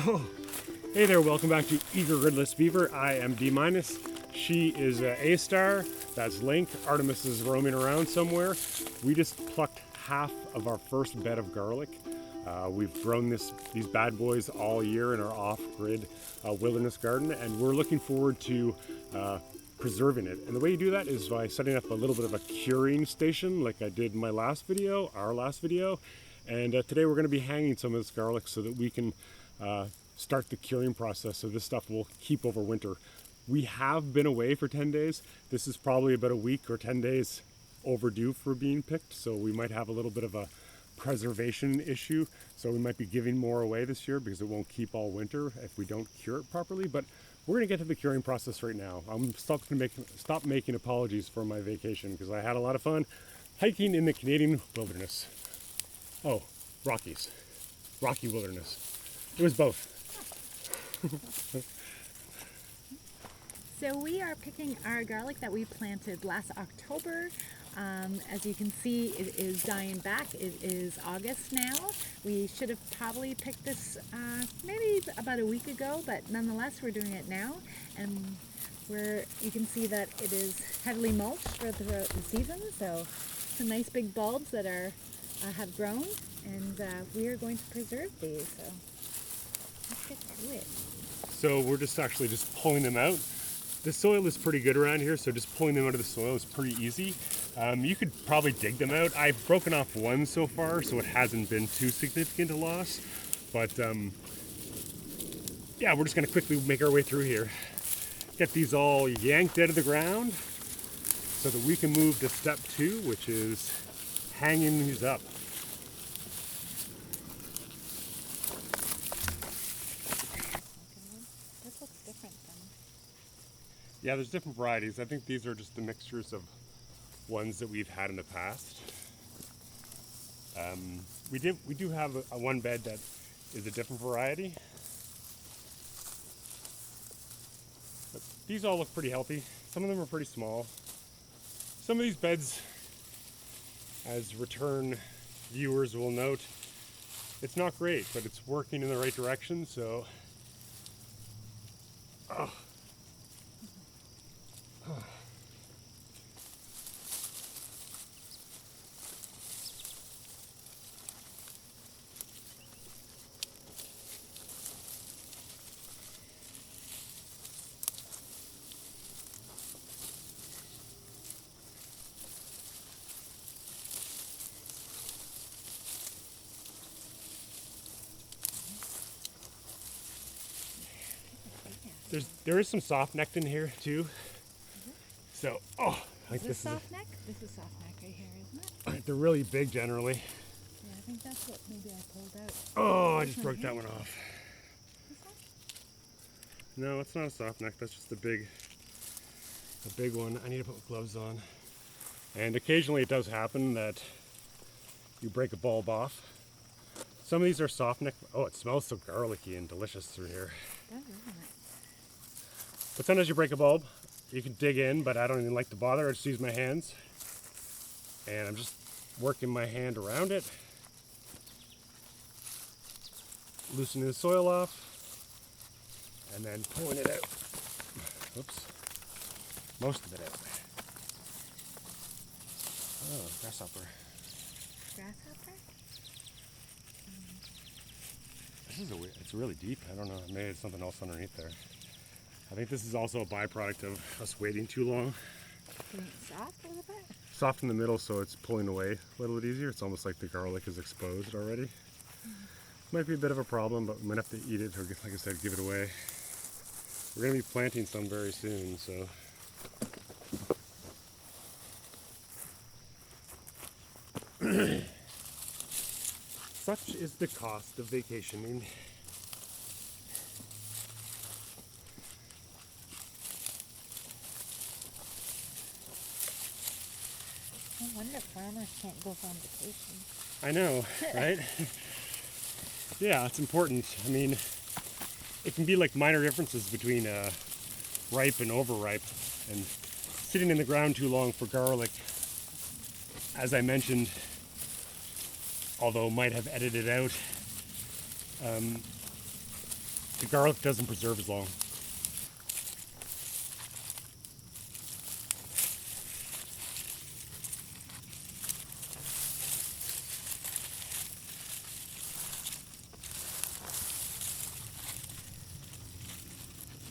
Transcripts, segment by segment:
Oh, hey there, welcome back to Eager Gridless Beaver. I am D-. She is A star, that's Link. Artemis is roaming around somewhere. We just plucked half of our first bed of garlic. We've grown these bad boys all year in our off-grid wilderness garden, and we're looking forward to preserving it. And the way you do that is by setting up a little bit of a curing station like I did in my last video, our last video. And today we're going to be hanging some of this garlic so that we can start the curing process, so this stuff will keep over winter. We have been away for 10 days. This is probably about a week or 10 days overdue for being picked, so we might have a little bit of a preservation issue. So we might be giving more away this year because it won't keep all winter if we don't cure it properly. But we're going to get to the curing process right now. I'm stop making apologies for my vacation because I had a lot of fun hiking in the Canadian wilderness. Oh, Rocky wilderness. It was both. So we are picking our garlic that we planted last October. As you can see, it is dying back. It is August now. We should have probably picked this maybe about a week ago, but nonetheless we're doing it now. And you can see that it is heavily mulched throughout the season. So some nice big bulbs that have grown, and we are going to preserve these. So let's get to it. So we're just pulling them out. The soil is pretty good around here, so just pulling them out of the soil is pretty easy. You could probably dig them out. I've broken off one so far, so it hasn't been too significant a loss. But yeah, we're just gonna quickly make our way through here. Get these all yanked out of the ground so that we can move to step 2, which is hanging these up. Yeah, there's different varieties. I think these are just the mixtures of ones that we've had in the past. We do have one bed that is a different variety. But these all look pretty healthy. Some of them are pretty small. Some of these beds, as return viewers will note, it's not great, but it's working in the right direction, so there is some soft neck in here too. So, Is this soft neck? This is soft neck right here, isn't it? They're really big generally. Yeah, I think that's what maybe I pulled out. Oh, I just broke that one off. No, it's not a soft neck. That's just a big one. I need to put gloves on. And occasionally it does happen that you break a bulb off. Some of these are soft neck. Oh, it smells so garlicky and delicious through here. It does, isn't it? But sometimes you break a bulb. You can dig in, but I don't even like to bother. I just use my hands. And I'm just working my hand around it. Loosening the soil off. And then pulling it out. Oops. Most of it out. Oh, grasshopper. Grasshopper? It's really deep. I don't know. Maybe it's something else underneath there. I think this is also a byproduct of us waiting too long. Getting it soft a little bit? Soft in the middle, so it's pulling away a little bit easier. It's almost like the garlic is exposed already. Might be a bit of a problem, but we might have to eat it or, like I said, give it away. We're going to be planting some very soon, so. Such is the cost of vacationing. No wonder farmers can't go on vacation. I know, right? Yeah, it's important. I mean, it can be like minor differences between ripe and overripe, and sitting in the ground too long for garlic, as I mentioned, although might have edited out, the garlic doesn't preserve as long.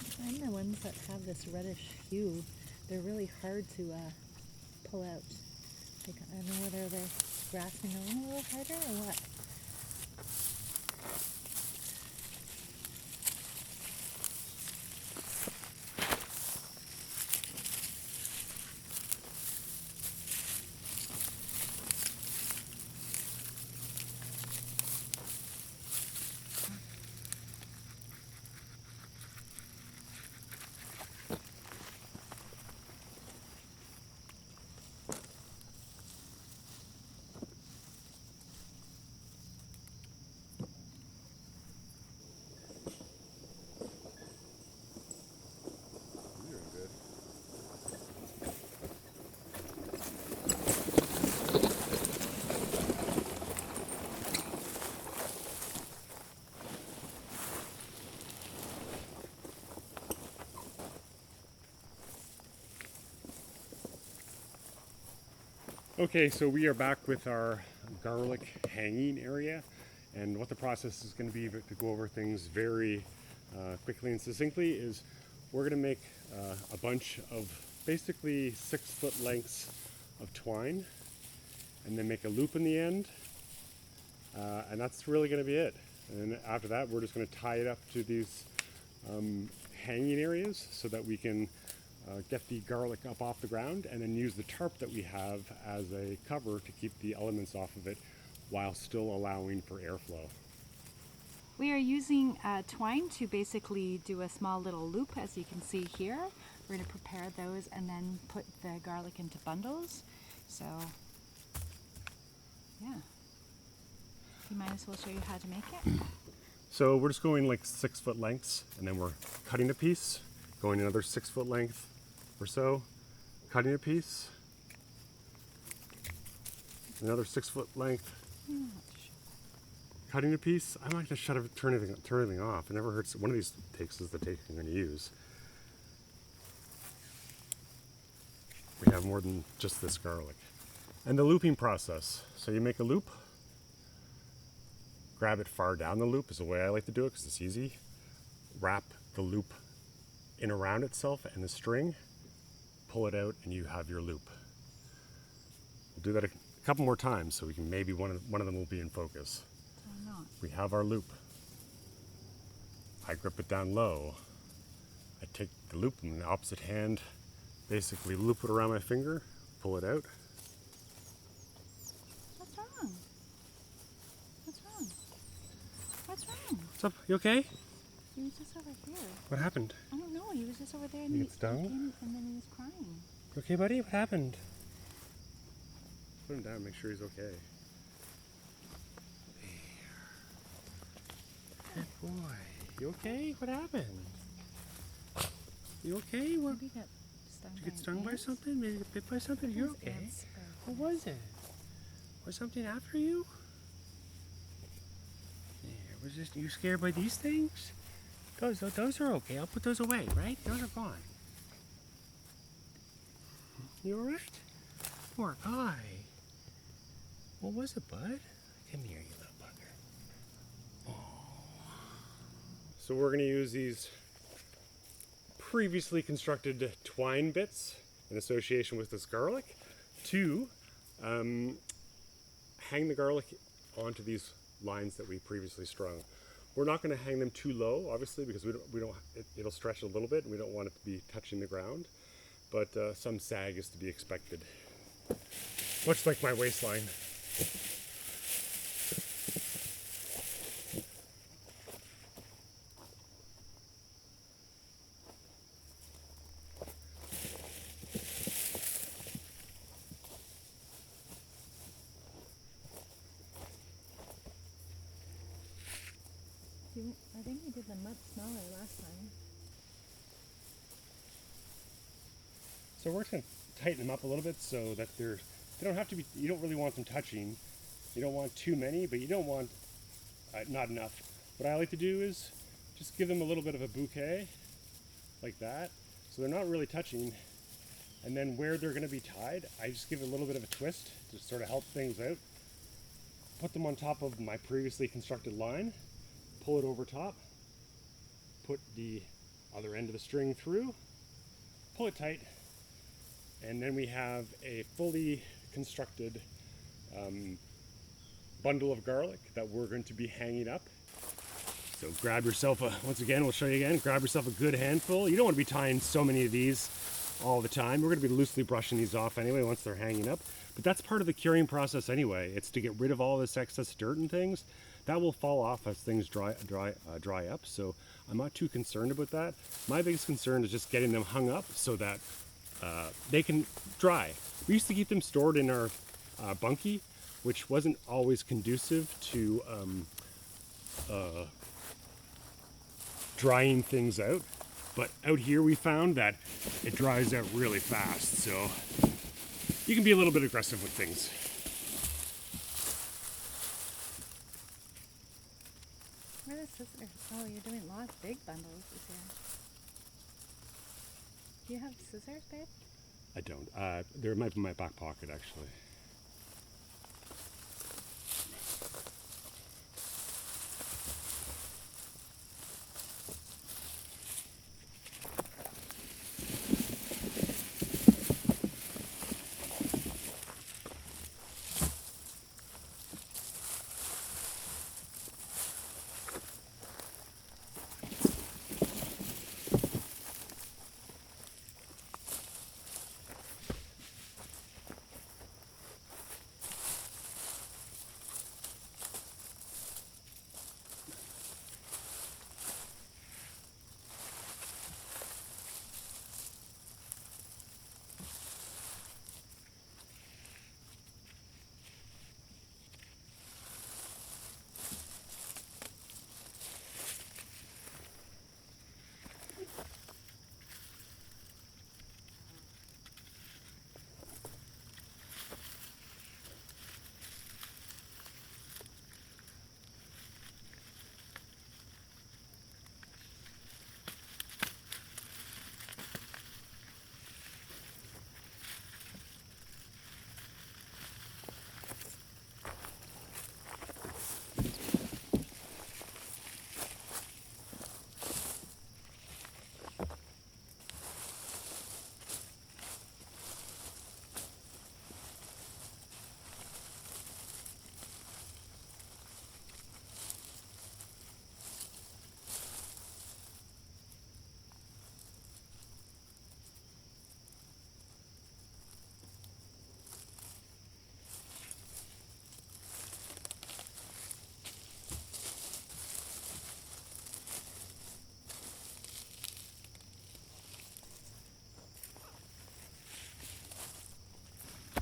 I find the ones that have this reddish hue, they're really hard to pull out. Like, I don't know whether they're grasping a little harder or what. Okay, so we are back with our garlic hanging area, and what the process is going to be to go over things very quickly and succinctly is we're going to make a bunch of basically 6-foot lengths of twine, and then make a loop in the end, and that's really going to be it. And after that, we're just going to tie it up to these hanging areas so that we can get the garlic up off the ground, and then use the tarp that we have as a cover to keep the elements off of it while still allowing for airflow. We are using twine to basically do a small little loop, as you can see here. We're going to prepare those and then put the garlic into bundles. So, yeah. You might as well show you how to make it. So we're just going like 6-foot lengths, and then we're cutting a piece, going another 6-foot length or so, cutting a piece, another 6-foot length, cutting a piece. I'm not going to turn everything off. It never hurts. One of these takes is the take I'm going to use. We have more than just this garlic. And the looping process. So you make a loop, grab it far down the loop is the way I like to do it because it's easy. Wrap the loop in around itself and the string, pull it out, and you have your loop. We'll do that a couple more times so we can maybe one of them will be in focus. Why not? We have our loop. I grip it down low. I take the loop in the opposite hand, basically loop it around my finger, pull it out. What's wrong? What's wrong? What's wrong? What's up? You okay? He was just over here. What happened? I don't know. He was just over there and You he get stung? came and then he was crying. You okay, buddy? What happened? Put him down, make sure he's okay. Good boy. You okay? What happened? You okay? What, Maybe he got stung did you by get stung an by ant. something? Maybe get bit by something? You're His okay. ants are- What was it? Was something after you? Yeah, was just you scared by these things? Those are okay. I'll put those away, right? Those are gone. You alright? Poor guy. What was it, bud? Come here, you little bugger. Oh. So we're going to use these previously constructed twine bits in association with this garlic to hang the garlic onto these lines that we previously strung. We're not going to hang them too low, obviously, because it'll stretch a little bit, and we don't want it to be touching the ground. But some sag is to be expected, much like my waistline. I think we did them much smaller last time. So we're going to tighten them up a little bit so that they don't have to be, you don't really want them touching. You don't want too many, but you don't want not enough. What I like to do is just give them a little bit of a bouquet, like that. So they're not really touching. And then where they're going to be tied, I just give it a little bit of a twist to sort of help things out. Put them on top of my previously constructed line, pull it over top, put the other end of the string through, pull it tight, and then we have a fully constructed bundle of garlic that we're going to be hanging up. So grab yourself once again, we'll show you again, grab yourself a good handful. You don't want to be tying so many of these all the time. We're going to be loosely brushing these off anyway once they're hanging up. But that's part of the curing process anyway. It's to get rid of all this excess dirt and things. That will fall off as things dry up. So I'm not too concerned about that. My biggest concern is just getting them hung up so that they can dry. We used to keep them stored in our bunkie, which wasn't always conducive to drying things out. But out here we found that it dries out really fast, so you can be a little bit aggressive with things. Where are the scissors? Oh, you're doing lots big bundles this year. Do you have scissors, babe? I don't. There might be in my back pocket, actually.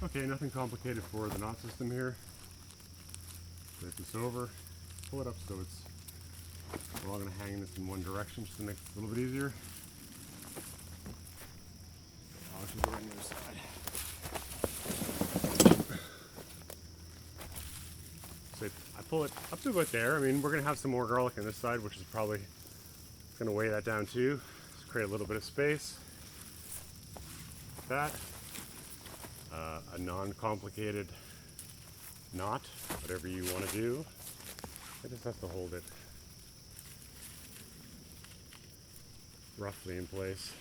Okay, nothing complicated for the knot system here. Flip this over, pull it up so we're all going to hang this in one direction just to make it a little bit easier. I'll just go on the other side. So I pull it up to about there. I mean, we're going to have some more garlic on this side, which is probably going to weigh that down too. Just create a little bit of space. Like that. A non-complicated knot, whatever you want to do. I just have to hold it roughly in place.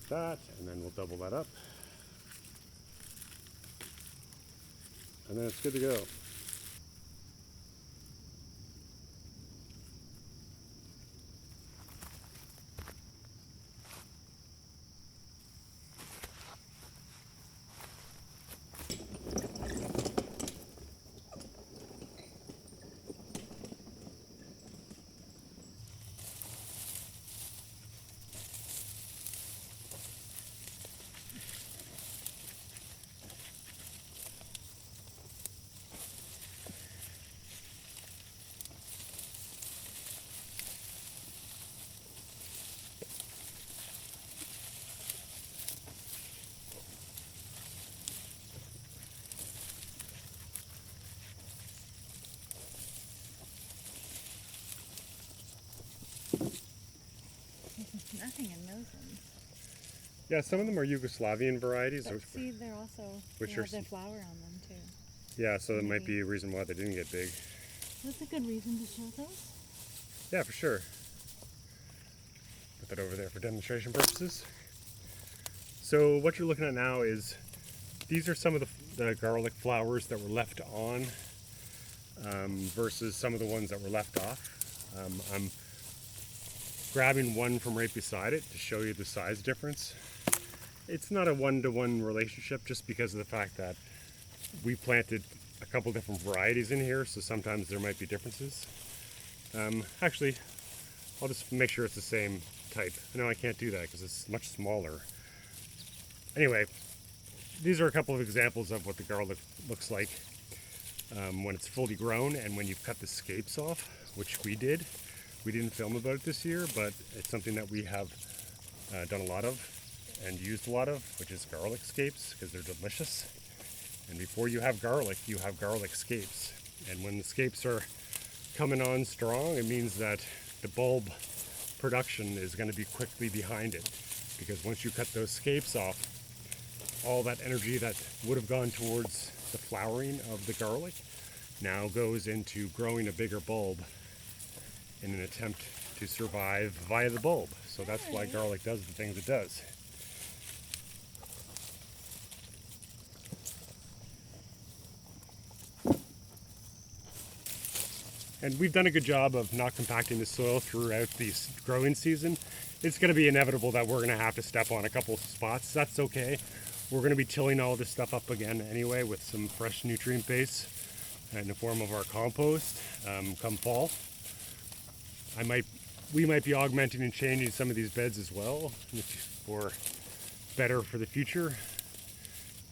That, and then we'll double that up. And then it's good to go. thousands. Yeah, some of them are Yugoslavian varieties. But see, they're also, which they are have their flower on them too. Yeah, so that might be a reason why they didn't get big. That's a good reason to show those. Yeah, for sure. Put that over there for demonstration purposes. So what you're looking at now is, these are some of the garlic flowers that were left on versus some of the ones that were left off. I'm grabbing one from right beside it to show you the size difference. It's not a one-to-one relationship just because of the fact that we planted a couple different varieties in here, so sometimes there might be differences. Actually, I'll just make sure it's the same type. No, I can't do that because it's much smaller. Anyway, these are a couple of examples of what the garlic looks like when it's fully grown and when you've cut the scapes off, which we did. We didn't film about it this year, but it's something that we have done a lot of and used a lot of, which is garlic scapes, because they're delicious. And before you have garlic scapes. And when the scapes are coming on strong, it means that the bulb production is going to be quickly behind it. Because once you cut those scapes off, all that energy that would have gone towards the flowering of the garlic now goes into growing a bigger bulb in an attempt to survive via the bulb. So that's why garlic does the things it does. And we've done a good job of not compacting the soil throughout the growing season. It's going to be inevitable that we're going to have to step on a couple of spots. That's okay. We're going to be tilling all this stuff up again anyway with some fresh nutrient base in the form of our compost come fall. We might be augmenting and changing some of these beds as well for better for the future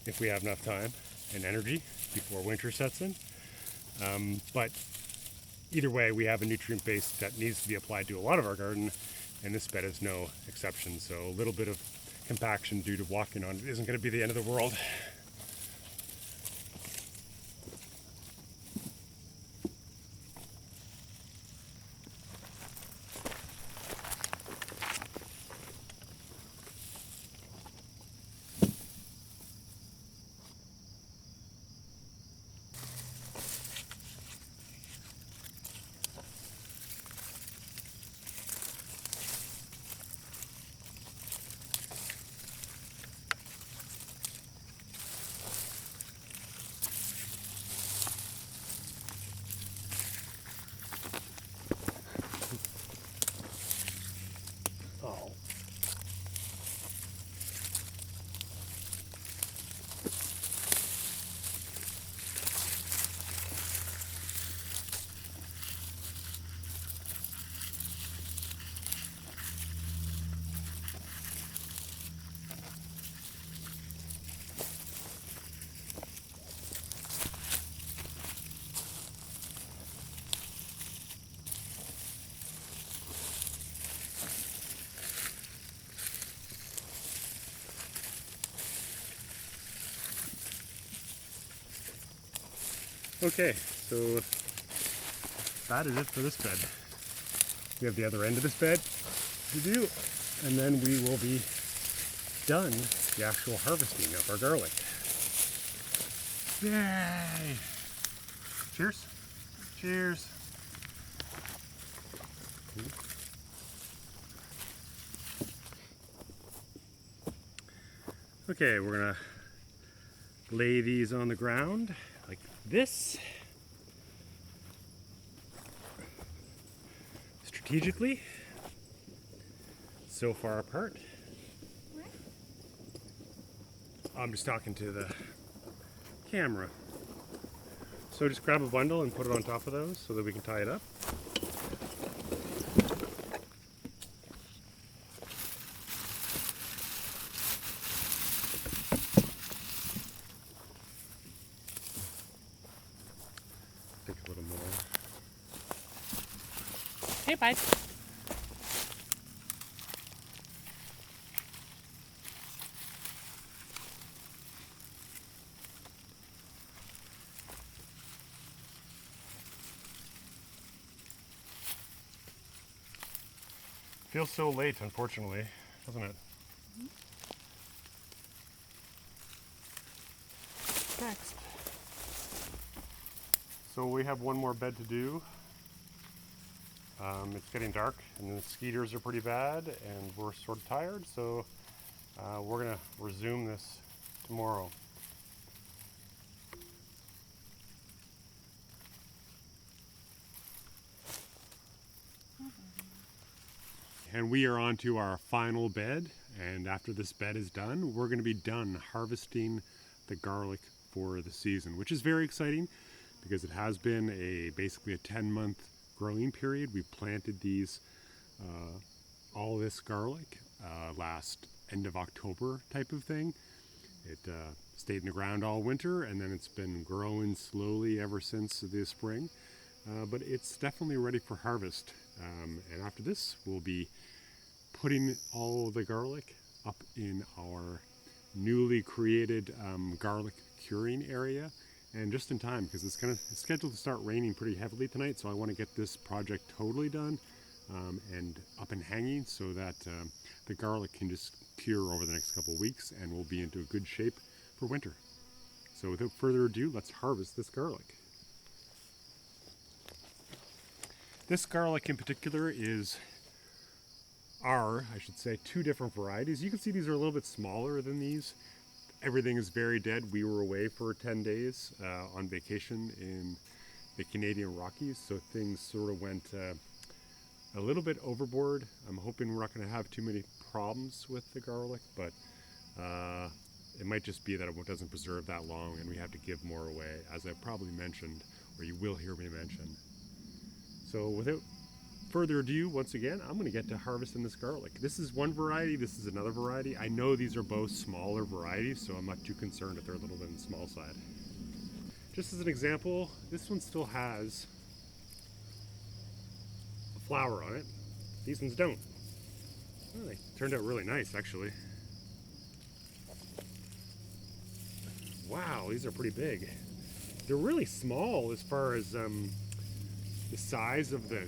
if we have enough time and energy before winter sets in. But either way, we have a nutrient base that needs to be applied to a lot of our garden, and this bed is no exception. So a little bit of compaction due to walking on it isn't going to be the end of the world. Oh. Okay, so that is it for this bed. We have the other end of this bed to do, and then we will be done the actual harvesting of our garlic. Yay! Cheers! Cheers! Okay, we're gonna lay these on the ground like this, strategically, so far apart. I'm just talking to the camera. So just grab a bundle and put it on top of those so that we can tie it up. Take a little more. Hey, bud. Feels so late, unfortunately. hasn't it? Next. So we have one more bed to do. It's getting dark and the mosquitoes are pretty bad and we're sort of tired, so we're gonna resume this tomorrow. And we are on to our final bed, and after this bed is done, we're going to be done harvesting the garlic for the season, which is very exciting because it has been basically a 10-month growing period. We planted all this garlic last end of October type of thing. It stayed in the ground all winter, and then it's been growing slowly ever since the spring. But it's definitely ready for harvest. And after this, we'll be putting all the garlic up in our newly created garlic curing area. And just in time, because it's scheduled to start raining pretty heavily tonight, so I want to get this project totally done and up and hanging so that the garlic can just cure over the next couple of weeks and we'll be into a good shape for winter. So without further ado, let's harvest this garlic. This garlic in particular I should say, two different varieties. You can see these are a little bit smaller than these. Everything is very dead. We were away for 10 days on vacation in the Canadian Rockies, so things sort of went a little bit overboard. I'm hoping we're not going to have too many problems with the garlic, but it might just be that it doesn't preserve that long and we have to give more away, as I probably mentioned, or you will hear me mention. So without further ado, once again, I'm going to get to harvesting this garlic. This is one variety, this is another variety. I know these are both smaller varieties, so I'm not too concerned if they're a little bit on the small side. Just as an example, this one still has a flower on it. These ones don't. Oh, they turned out really nice, actually. Wow, these are pretty big. They're really small as far as the size of the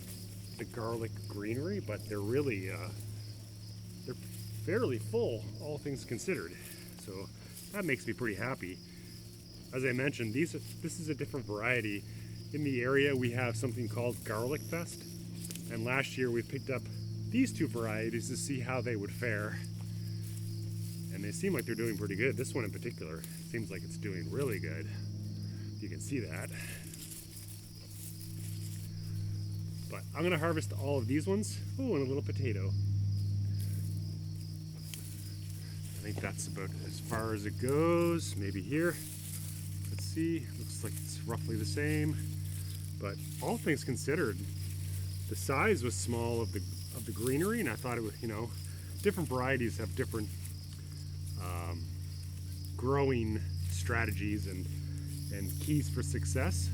garlic greenery, but they're really they're fairly full, all things considered. So that makes me pretty happy. As I mentioned, this is a different variety. In the area, we have something called Garlic Fest, and last year we picked up these two varieties to see how they would fare, and they seem like they're doing pretty good. This one in particular seems like it's doing really good. You can see that. But I'm going to harvest all of these ones. Oh, and a little potato. I think that's about as far as it goes. Maybe here. Let's see. Looks like it's roughly the same. But all things considered, the size was small of the greenery, and I thought it would, different varieties have different growing strategies and keys for success.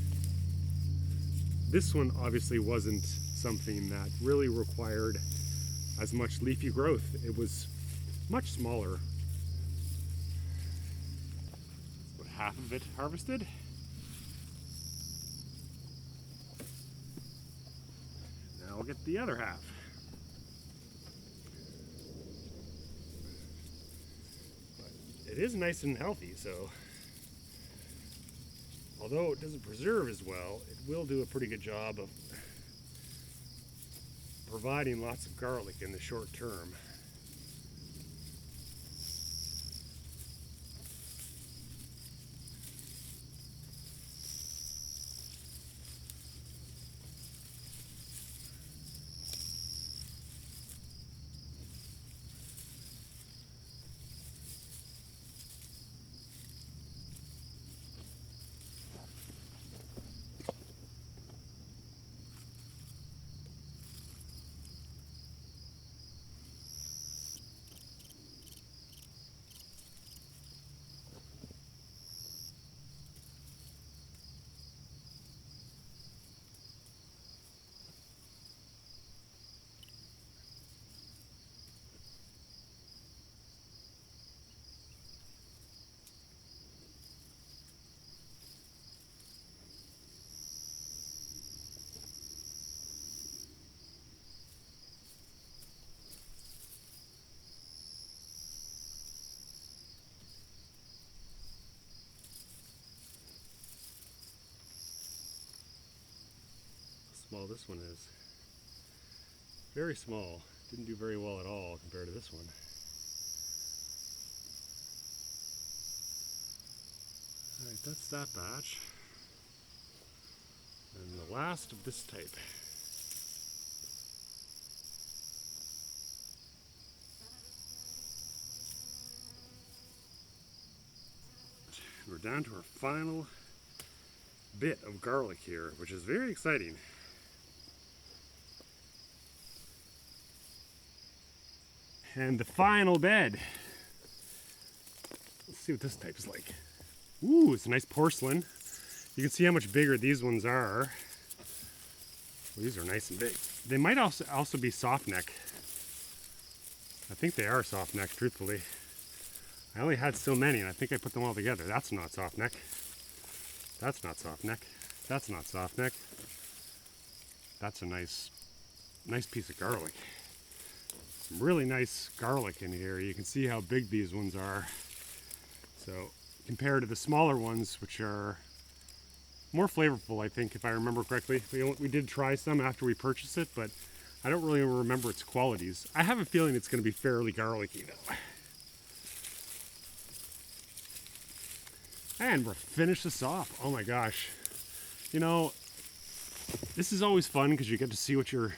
This one obviously wasn't something that really required as much leafy growth. It was much smaller. About half of it harvested. Now I'll get the other half. But it is nice and healthy, so although it doesn't preserve as well, it will do a pretty good job of providing lots of garlic in the short term. this one is. Very small. Didn't do very well at all compared to this one. Alright, that's that batch. And the last of this type. We're down to our final bit of garlic here, which is very exciting. And the final bed. Let's see what this type is like. Ooh, it's a nice porcelain. You can see how much bigger these ones are. These are nice and big. They might also be soft neck. I think they are soft neck, truthfully. I only had so many, and I think I put them all together. That's not soft neck. That's not soft neck. That's not soft neck. That's a nice piece of garlic. Some really nice garlic in here. You can see how big these ones are. So compared to the smaller ones, which are more flavorful, I think, if I remember correctly. We did try some after we purchased it, but I don't really remember its qualities. I have a feeling it's going to be fairly garlicky though. And we're finished this off. Oh my gosh. You know, this is always fun because you get to see what your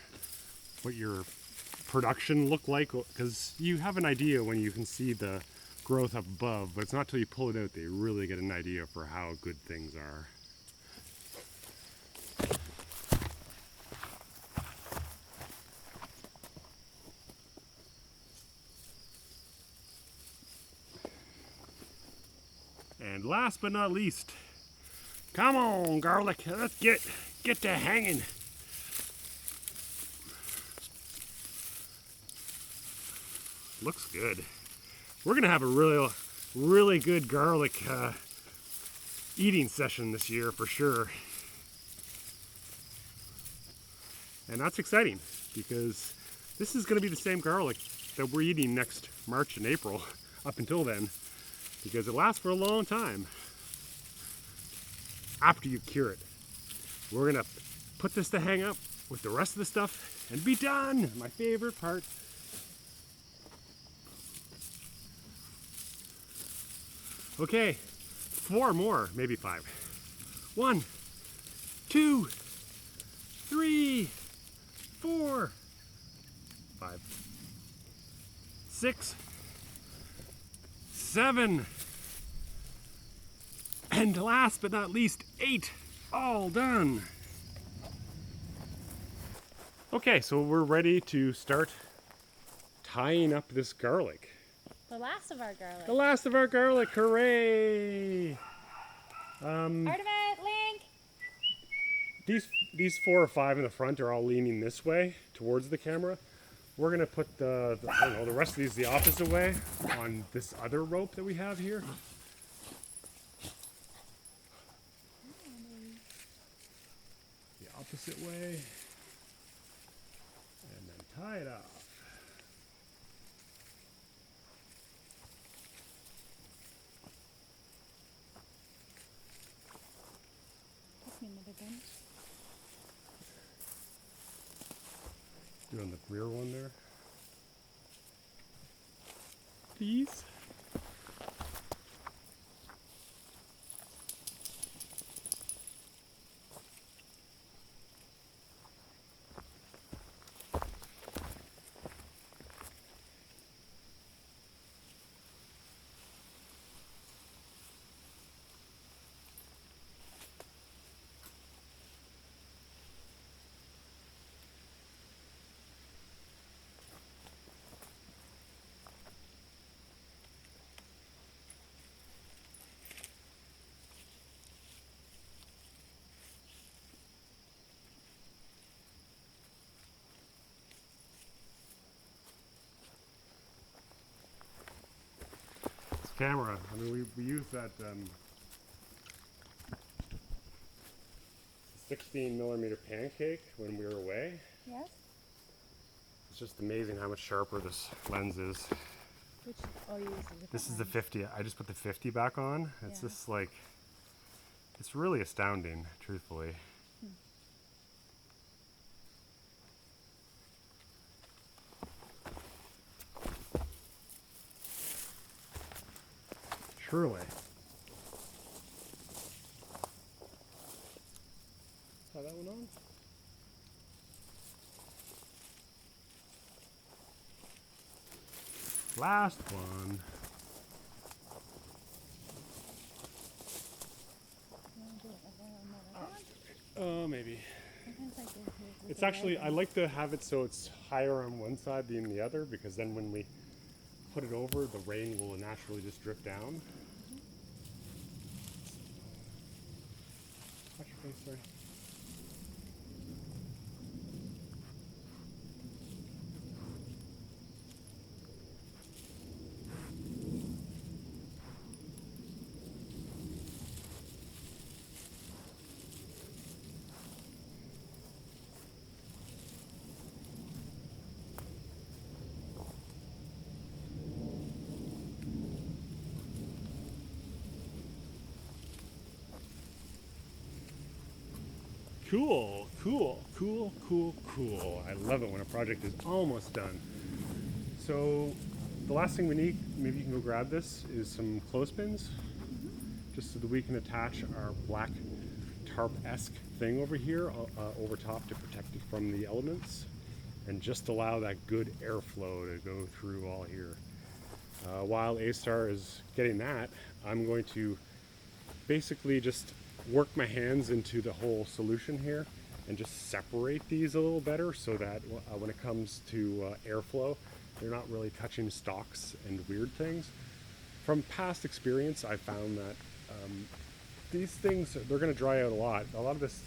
production look like, because you have an idea when you can see the growth up above, but it's not till you pull it out that you really get an idea for how good things are. And last but not least, come on, garlic, let's get to hanging. Looks good. We're gonna have a really good garlic eating session this year for sure. And that's exciting because this is gonna be the same garlic that we're eating next March and April up until then, because it lasts for a long time after you cure it. We're gonna put this to hang up with the rest of the stuff and be done. My favorite part. Okay, 4 more, maybe 5. 1, 2, 3, 4, 5, 6, 7, and last but not least, 8, all done. Okay, so we're ready to start tying up this garlic. The last of our garlic. The last of our garlic, hooray! Part of it, Link! These 4 or 5 in the front are all leaning this way towards the camera. We're gonna put the rest of these the opposite way on this other rope that we have here. The opposite way. And then tie it off. Doing the rear one there. Please. Camera. I mean, we use that 16mm pancake when we were away. Yes? It's just amazing how much sharper this lens is. Which, oh, you use a different This is the one. 50. I just put the 50 back on. It's Yeah. just like, it's really astounding, truthfully. Truly. Try that one on. Last one. Maybe. It's actually, I like to have it so it's higher on one side than the other, because then when we put it over, the rain will naturally just drip down. Watch your face, sorry. Cool, cool, cool, cool, cool. I love it when a project is almost done. So the last thing we need, maybe you can go grab this, is some clothespins, just so that we can attach our black tarp-esque thing over here, over top, to protect it from the elements, and just allow that good airflow to go through all here. While A-Star is getting that, I'm going to basically just work my hands into the whole solution here and just separate these a little better, so that when it comes to airflow, they're not really touching stalks and weird things. From past experience, I found that these things, they're going to dry out a lot. A lot of this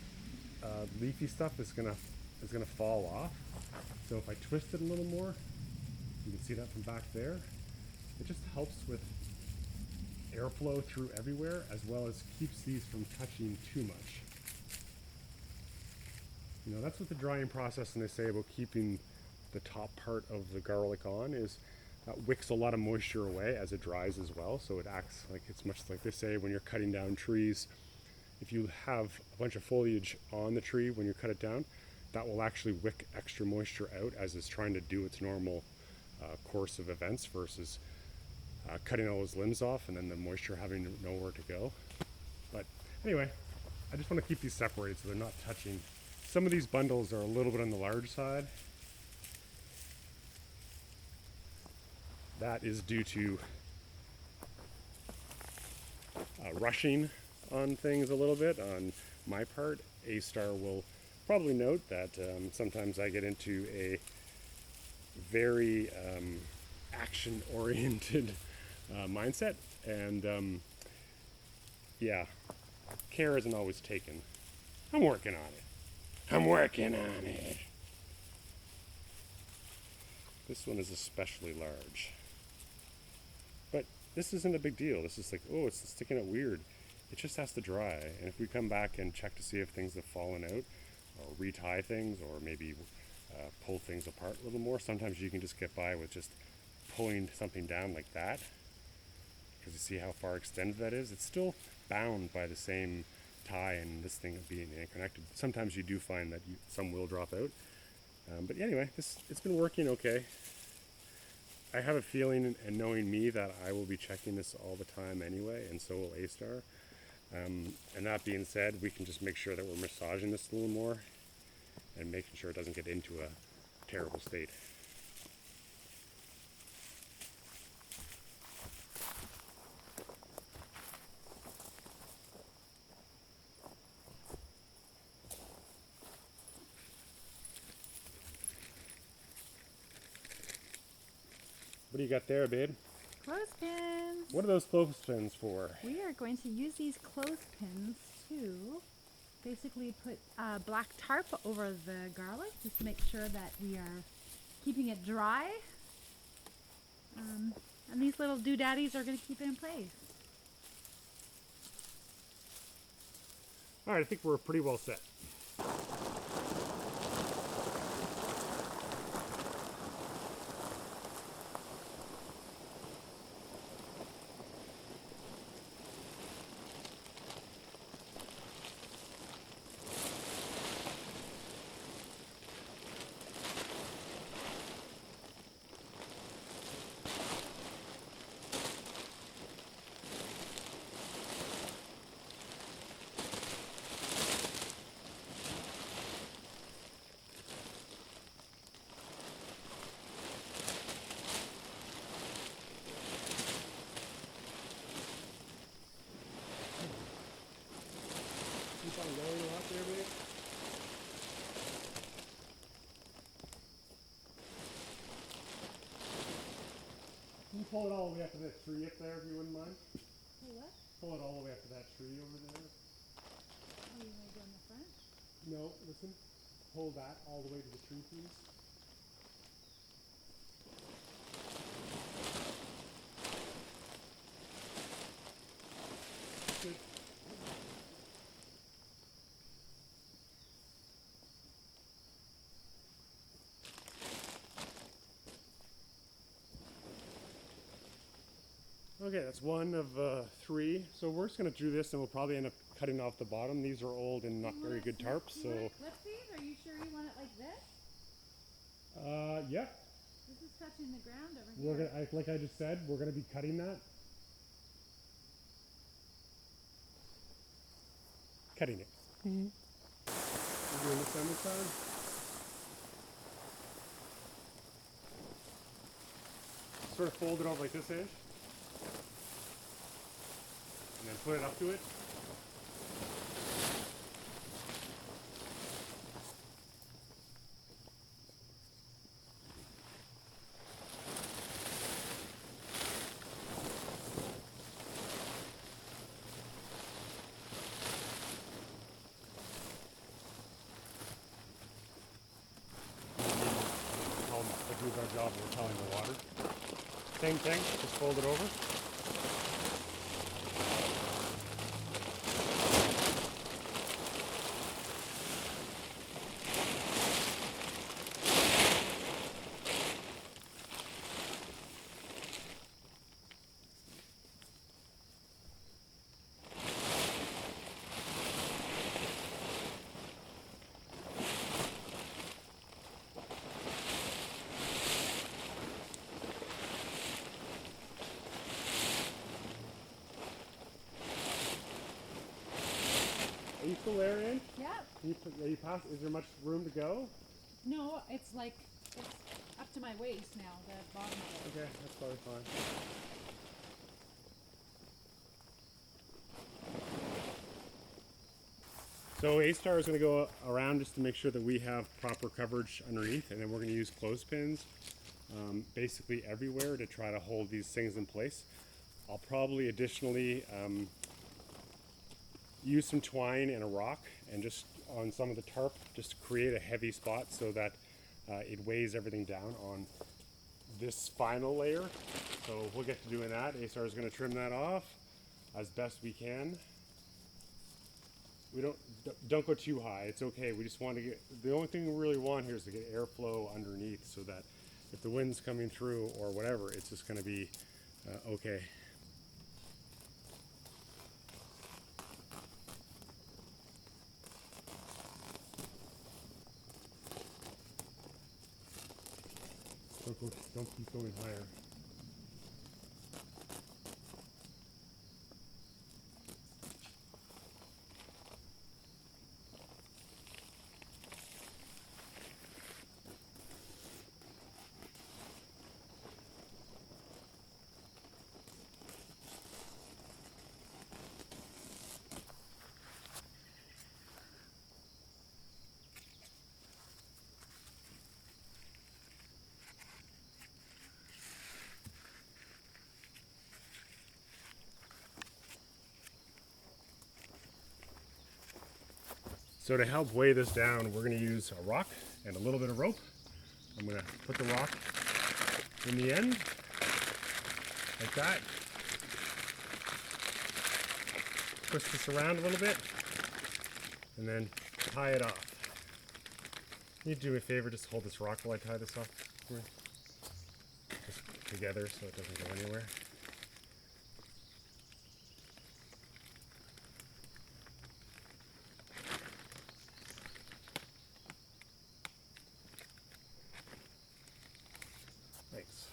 leafy stuff is going to fall off. So if I twist it a little more, you can see that from back there. It just helps with airflow through everywhere, as well as keeps these from touching too much. You know, that's what the drying process, and they say about keeping the top part of the garlic on, is wicks a lot of moisture away as it dries as well. So it acts like, it's much like they say when you're cutting down trees, if you have a bunch of foliage on the tree when you cut it down, that will actually wick extra moisture out as it's trying to do its normal course of events, versus cutting all those limbs off and then the moisture having nowhere to go. But anyway, I just want to keep these separated so they're not touching. Some of these bundles are a little bit on the large side. That is due to rushing on things a little bit on my part. A-Star will probably note that sometimes I get into a very action-oriented mindset, and yeah, care isn't always taken. I'm working on it. I'm working on it. This one is especially large, but this isn't a big deal. This is like, oh, it's sticking out weird. It just has to dry, and if we come back and check to see if things have fallen out, or retie things, or maybe pull things apart a little more, sometimes you can just get by with just pulling something down like that, because you see how far extended that is. It's still bound by the same tie and this thing being connected. Sometimes you do find that some will drop out, but anyway, it's been working okay. I have a feeling, and knowing me, that I will be checking this all the time anyway, and so will A-Star. And that being said, we can just make sure that we're massaging this a little more and making sure it doesn't get into a terrible state. What do you got there, babe? Clothespins. What are those clothespins for? We are going to use these clothespins to basically put black tarp over the garlic, just to make sure that we are keeping it dry. And these little doodaddies are going to keep it in place. All right, I think we're pretty well set. pull it all the way up to that tree up there, if you wouldn't mind. Hey, what? Pull it all the way up to that tree over there. Oh, you want to go in the front? No, listen. Pull that all the way to the tree, please. Good. Okay, that's one of three. So we're just going to do this and we'll probably end up cutting off the bottom. These are old and not very good tarps. So, Clip these? Are you sure you want it like this? yeah. This is touching the ground over We're here. gonna, like I just said, we're going to be cutting that. Cutting it. Mm-hmm. We're doing this on this side. Sort of fold it over like this, Ange. And then put it up to it. Do our job of repelling the water. Same thing, just fold it over. Are you still there, Ange? Yeah. Are you past? Is there much room to go? No, it's like, it's up to my waist now, the bottom of it. Okay, that's probably fine. So A-Star is going to go around just to make sure that we have proper coverage underneath, and then we're going to use clothespins basically everywhere to try to hold these things in place. I'll probably additionally use some twine and a rock and just on some of the tarp just to create a heavy spot so that it weighs everything down on this final layer. So we'll get to doing that. A-Star is going to trim that off as best we can. We don't go too high. It's okay. We just want to get, the only thing we really want here is to get airflow underneath so that if the wind's coming through or whatever, it's just going to be okay. Don't keep going higher. So to help weigh this down, we're going to use a rock and a little bit of rope. I'm going to put the rock in the end, like that. Twist this around a little bit, and then tie it off. You need to do me a favor, just hold this rock while I tie this off. Just together so it doesn't go anywhere. Thanks.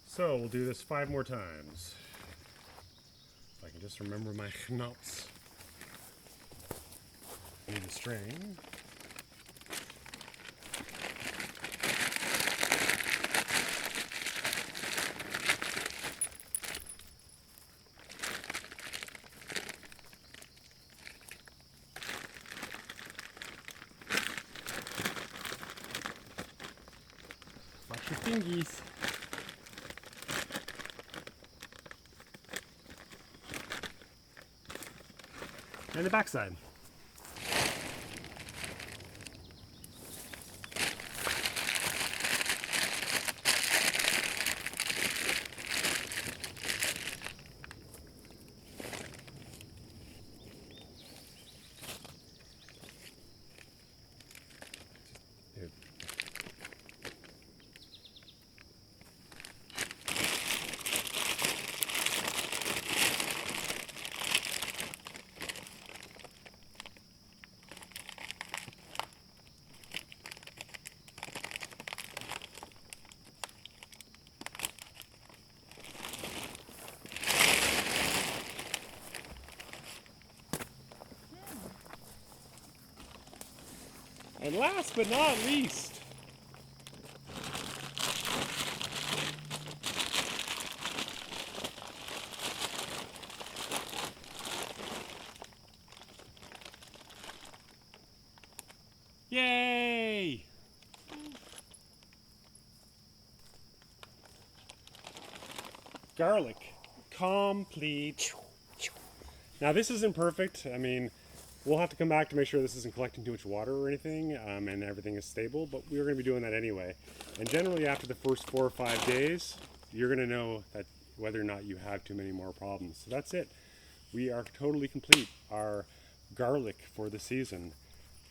So we'll do this 5 more times. If I can just remember my knots. I need a string. the fingies. And the backside. And last but not least, yay! Garlic, complete. Now this isn't perfect. I mean, we'll have to come back to make sure this isn't collecting too much water or anything, and everything is stable, but we're going to be doing that anyway. And generally after the first 4 or 5 days, you're going to know that whether or not you have too many more problems. So that's it. We are totally complete. Our garlic for the season,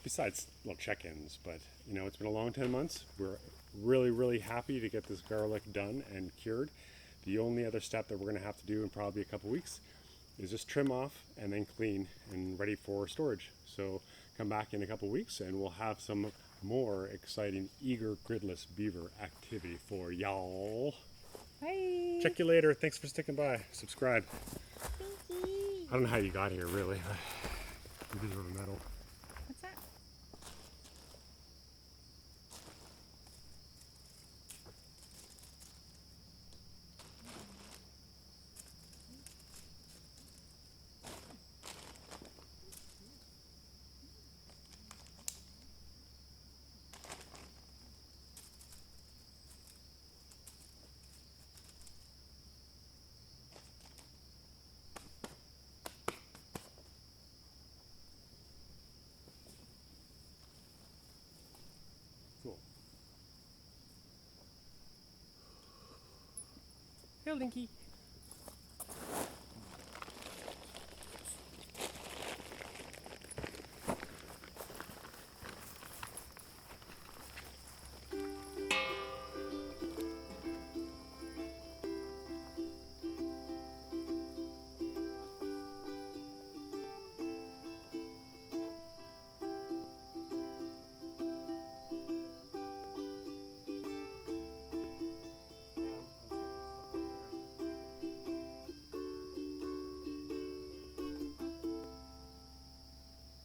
besides little check-ins, but you know, it's been a long 10 months. We're really, really happy to get this garlic done and cured. The only other step that we're going to have to do in probably a couple weeks is just trim off and then clean and ready for storage. So come back in a couple weeks and we'll have some more exciting eager gridless beaver activity for y'all. Bye. Check you later. Thanks for sticking by. Subscribe. Thank you. I don't know how you got here really. It is really metal. What's that? Cool. Hey, Linky.